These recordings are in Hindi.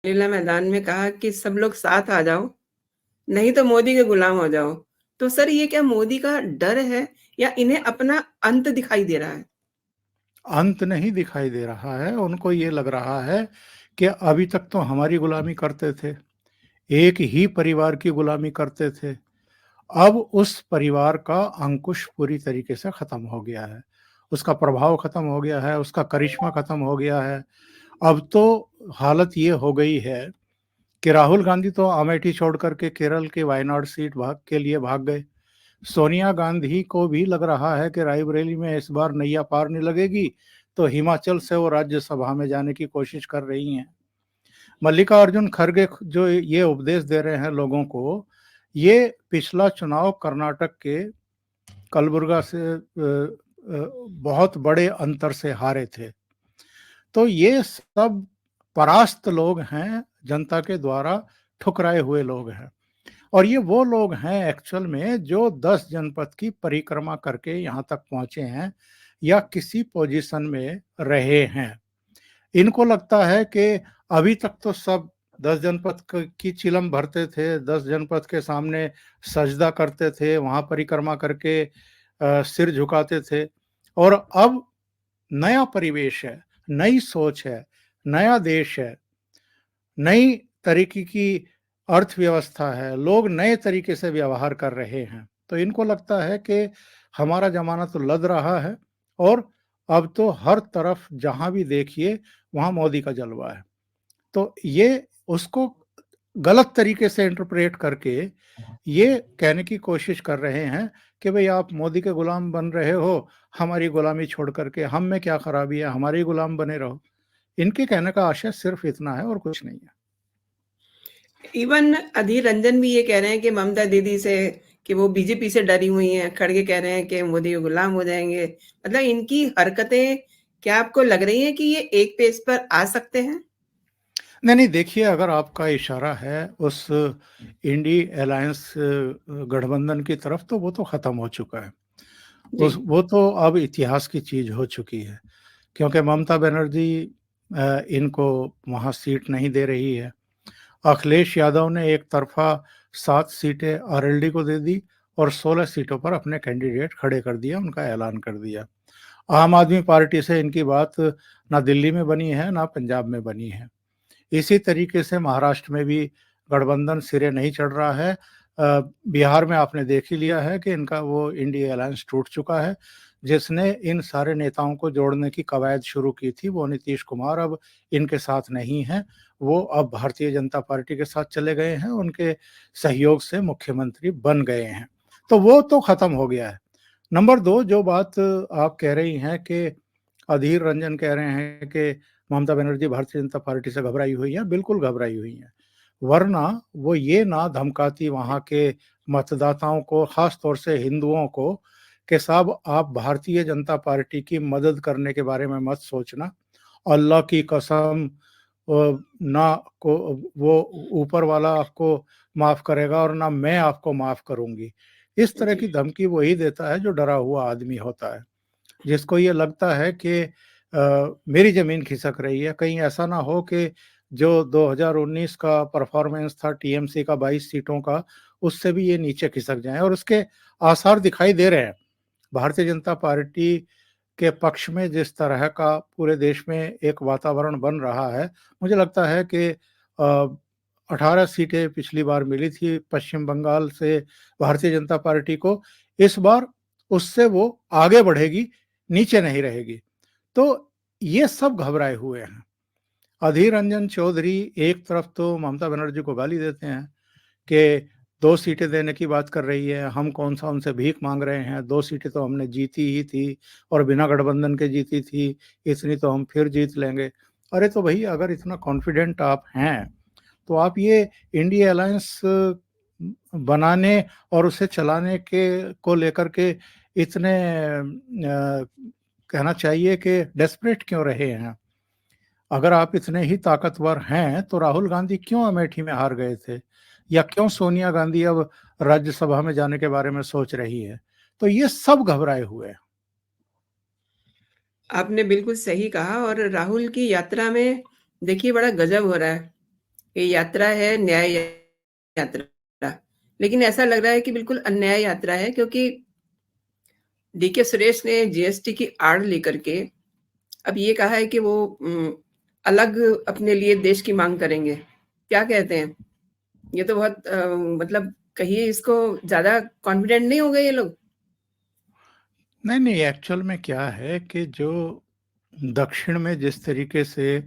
लीला मैदान में कहा कि सब लोग साथ आ जाओ, नहीं तो मोदी के गुलाम हो जाओ। तो सर ये क्या मोदी का डर है या इन्हें अपना अंत दिखाई दे रहा है? अंत नहीं दिखाई दे रहा है, उनको ये लग रहा है कि अभी तक तो हमारी गुलामी करते थे, एक ही परिवार की गुलामी करते थे। अब उस परिवार का अंकुश पूरी तरीके से खत्म हो गया है, उसका प्रभाव खत्म हो गया है, उसका करिश्मा खत्म हो गया है। अब तो हालत ये हो गई है कि राहुल गांधी तो अमेठी छोड़ करके केरल के वायनाड सीट भाग के लिए भाग गए। सोनिया गांधी को भी लग रहा है कि रायबरेली में इस बार नैया पार नहीं लगेगी, तो हिमाचल से वो राज्यसभा में जाने की कोशिश कर रही हैं। मल्लिकार्जुन खड़गे जो ये उपदेश दे रहे हैं लोगों को, ये पिछला चुनाव कर्नाटक के कलबुर्गा से बहुत बड़े अंतर से हारे थे। तो ये सब परास्त लोग हैं, जनता के द्वारा ठुकराए हुए लोग हैं। और ये वो लोग हैं एक्चुअल में जो 10 जनपद की परिक्रमा करके यहाँ तक पहुंचे हैं या किसी पोजीशन में रहे हैं। इनको लगता है कि अभी तक तो सब 10 जनपद की चिलम भरते थे, 10 जनपद के सामने सजदा करते थे, वहां परिक्रमा करके सिर झुकाते थे। और अब नया परिवेश है, नई सोच है, नया देश है, नई तरीके की अर्थव्यवस्था है, लोग नए तरीके से व्यवहार कर रहे हैं। तो इनको लगता है कि हमारा जमाना तो लद रहा है और अब तो हर तरफ जहां भी देखिए वहां मोदी का जलवा है। तो ये उसको गलत तरीके से इंटरप्रेट करके ये कहने की कोशिश कर रहे हैं कि भाई आप मोदी के गुलाम बन रहे हो, हमारी गुलामी छोड़ करके हम में क्या खराबी है, हमारे गुलाम बने रहो। इनके कहने का आशय सिर्फ इतना है और कुछ नहीं है। इवन अधीर रंजन भी ये कह रहे हैं कि ममता दीदी से कि वो बीजेपी से डरी हुई हैं। खड़गे कह रहे हैं कि मोदी के गुलाम हो जाएंगे। मतलब इनकी हरकतें क्या आपको लग रही हैं कि ये एक पेज पर आ सकते हैं? नहीं नहीं, देखिए अगर आपका इशारा है उस इंडी अलायंस गठबंधन की तरफ, तो वो तो खत्म हो चुका है। जी। उस वो तो अब इतिहास की चीज हो चुकी है, क्योंकि ममता बनर्जी इनको वहां सीट नहीं दे रही है। अखिलेश यादव ने एक तरफा 7 सीटें आरएलडी को दे दी और 16 सीटों पर अपने कैंडिडेट खड़े कर दिया, उनका ऐलान कर दिया। आम आदमी पार्टी से इनकी बात ना दिल्ली में बनी है ना पंजाब में बनी है। इसी तरीके से महाराष्ट्र में भी गठबंधन सिरे नहीं चढ़ रहा है। बिहार में आपने देख ही लिया है कि इनका वो इंडिया अलायंस टूट चुका है। जिसने इन सारे नेताओं को जोड़ने की कवायद शुरू की थी, वो नीतीश कुमार अब इनके साथ नहीं है। वो अब भारतीय जनता पार्टी के साथ चले गए हैं, उनके सहयोग से मुख्यमंत्री बन गए हैं। तो वो तो खत्म हो गया है। नंबर 2, जो बात आप कह रही हैं कि अधीर रंजन कह रहे हैं कि ममता बनर्जी भारतीय जनता पार्टी से घबराई हुई है, बिल्कुल घबराई हुई है। वरना वो ये ना धमकाती वहां के मतदाताओं को, खास तौर से हिंदुओं को, कि साहब आप भारतीय जनता पार्टी की मदद करने के बारे में मत सोचना, अल्लाह की कसम ना को वो ऊपर वाला आपको माफ करेगा और ना मैं आपको माफ करूंगी। इस तरह जी। की धमकी वही देता है जो डरा हुआ आदमी होता है, जिसको ये लगता है कि मेरी ज़मीन खिसक रही है, कहीं ऐसा ना हो कि जो 2019 का परफॉर्मेंस था टीएमसी का 22 सीटों का, उससे भी ये नीचे खिसक जाएँ, और उसके आसार दिखाई दे रहे हैं। भारतीय जनता पार्टी के पक्ष में जिस तरह का पूरे देश में एक वातावरण बन रहा है, मुझे लगता है कि 18 सीटें पिछली बार मिली थी पश्चिम बंगाल से भारतीय जनता पार्टी को, इस बार उससे वो आगे बढ़ेगी, नीचे नहीं रहेगी। तो ये सब घबराए हुए हैं। अधीर रंजन चौधरी एक तरफ तो ममता बनर्जी को गाली देते हैं कि 2 सीटें देने की बात कर रही है, हम कौन-सा उनसे भीख माँग रहे हैं, 2 सीटें तो हमने जीती ही थी और बिना गठबंधन के जीती थी, इतनी तो हम फिर जीत लेंगे। अरे तो भई अगर इतना कॉन्फिडेंट आप हैं, तो आप ये इंडिया अलायंस बनाने और उसे चलाने के को लेकर के इतने कहना चाहिए कि डेस्परेट क्यों रहे हैं? अगर आप इतने ही ताकतवर हैं, तो राहुल गांधी क्यों अमेठी में हार गए थे? या क्यों सोनिया गांधी अब राज्यसभा में जाने के बारे में सोच रही है? तो ये सब घबराए हुए हैं। आपने बिल्कुल सही कहा और राहुल की यात्रा में देखिए बड़ा गजब हो रहा है। ये यात्रा है न्याय यात्रा, लेकिन ऐसा लग रहा है कि बिल्कुल अन्याय यात्रा है, क्योंकि डीके सुरेश ने जीएसटी की आड़ लेकर के अब ये कहा है कि वो अलग अपने लिए देश की मांग करेंगे। क्या कहते हैं? ये तो बहुत मतलब कहिए इसको, ज़्यादा कॉन्फिडेंट नहीं हो गए ये लोग? नहीं, नहीं, एक्चुअल में क्या है कि जो दक्षिण में जिस तरीके से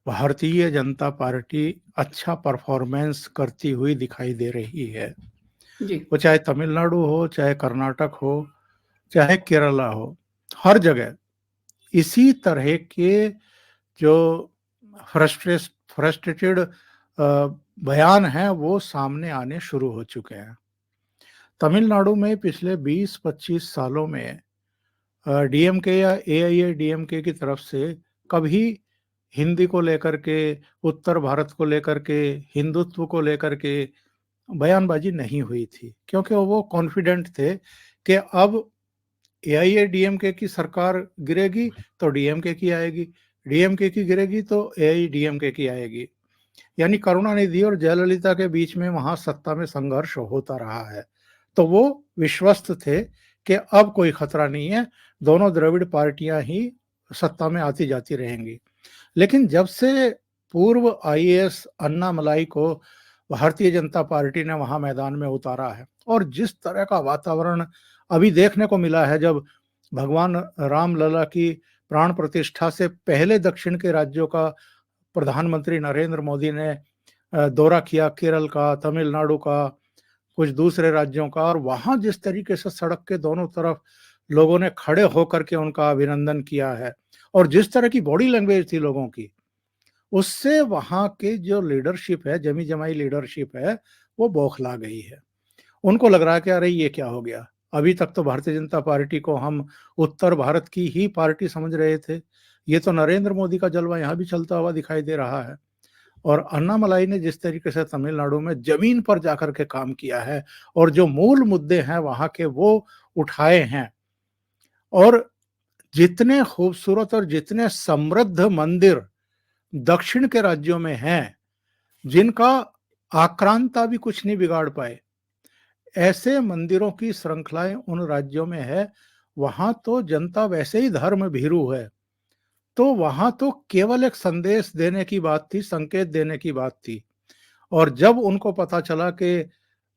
भारतीय जनता पार्टी अच्छा परफॉर्मेंस करती हुई दिखाई दे रही है, जी। वो चाहे तमिलनाडु हो, चाहे कर्नाटक हो, चाहे केरला हो, हर जगह इसी तरह के जो फ्रस्ट्रेटेड बयान हैं, वो सामने आने शुरू हो चुके हैं। तमिलनाडु में पिछले 20-25 सालों में डीएमके या एआईएडीएमके की तरफ से कभी हिंदी को लेकर के, उत्तर भारत को लेकर के, हिंदुत्व को लेकर के बयानबाजी नहीं हुई थी, क्योंकि वो कॉन्फिडेंट थे कि अब एआईएडीएमके की सरकार गिरेगी तो डीएमके की आएगी, डीएमके की गिरेगी तो एआईडीएमके की आएगी। यानी करुणानिधि और जयललिता के बीच में वहां सत्ता में संघर्ष होता रहा है, तो वो विश्वस्त थे कि अब कोई खतरा नहीं है, दोनों द्रविड़ पार्टियां ही सत्ता में आती जाती रहेंगी। लेकिन जब से पूर्व आईएएस अन्नामलाई को भारतीय जनता पार्टी ने वहां मैदान में उतारा है, और जिस तरह का वातावरण अभी देखने को मिला है, जब भगवान रामलला की प्राण प्रतिष्ठा से पहले दक्षिण के राज्यों का प्रधानमंत्री नरेंद्र मोदी ने दौरा किया, केरल का, तमिलनाडु का, कुछ दूसरे राज्यों का, और वहां जिस तरीके से सड़क के दोनों तरफ लोगों ने खड़े होकर के उनका अभिनंदन किया है, और जिस तरह की बॉडी लैंग्वेज थी लोगों की, उससे वहां के जो लीडरशिप है, जमी जमाई लीडरशिप है, वो बौखला गई है। उनको लग रहा है कि अरे ये क्या हो गया, अभी तक तो भारतीय जनता पार्टी को हम उत्तर भारत की ही पार्टी समझ रहे थे, ये तो नरेंद्र मोदी का जलवा यहाँ भी चलता हुआ दिखाई दे रहा है। और अन्नामलाई ने जिस तरीके से तमिलनाडु में जमीन पर जाकर के काम किया है, और जो मूल मुद्दे हैं वहां के वो उठाए हैं, और जितने खूबसूरत और जितने समृद्ध मंदिर दक्षिण के राज्यों में हैं, जिनका आक्रांता भी कुछ नहीं बिगाड़ पाए, ऐसे मंदिरों की श्रृंखलाएं उन राज्यों में है, वहां तो जनता वैसे ही धर्म भीरू है, तो वहां तो केवल एक संदेश देने की बात थी, संकेत देने की बात थी। और जब उनको पता चला कि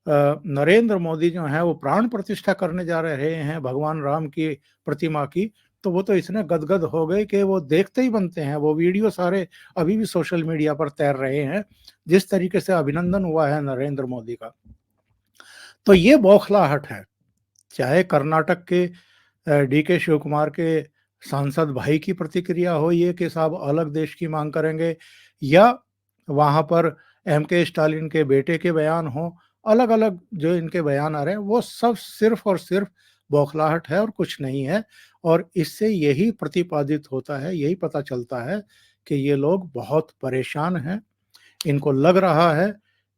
नरेंद्र मोदी जो है वो प्राण प्रतिष्ठा करने जा रहे हैं भगवान राम की प्रतिमा की, तो वो तो इतने गदगद हो गए कि वो देखते ही बनते हैं। वो वीडियो सारे अभी भी सोशल मीडिया पर तैर रहे हैं, जिस तरीके से अभिनंदन हुआ है नरेंद्र मोदी का। तो ये बौखलाहट है, चाहे कर्नाटक के डीके शिव कुमार के सांसद भाई की प्रतिक्रिया हो ये कि साहब अलग देश की मांग करेंगे, या वहां पर एमके स्टालिन के बेटे के बयान हो, अलग अलग जो इनके बयान आ रहे हैं, वो सब सिर्फ और सिर्फ बौखलाहट है और कुछ नहीं है। और इससे यही प्रतिपादित होता है, यही पता चलता है कि ये लोग बहुत परेशान हैं। इनको लग रहा है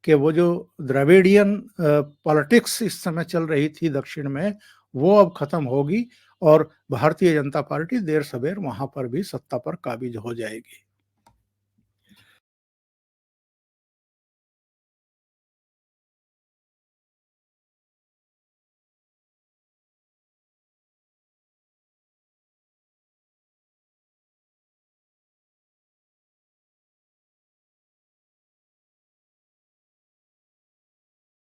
कि वो जो द्रविडियन पॉलिटिक्स इस समय चल रही थी दक्षिण में, वो अब खत्म होगी, और भारतीय जनता पार्टी देर सवेर वहां पर भी सत्ता पर काबिज हो जाएगी।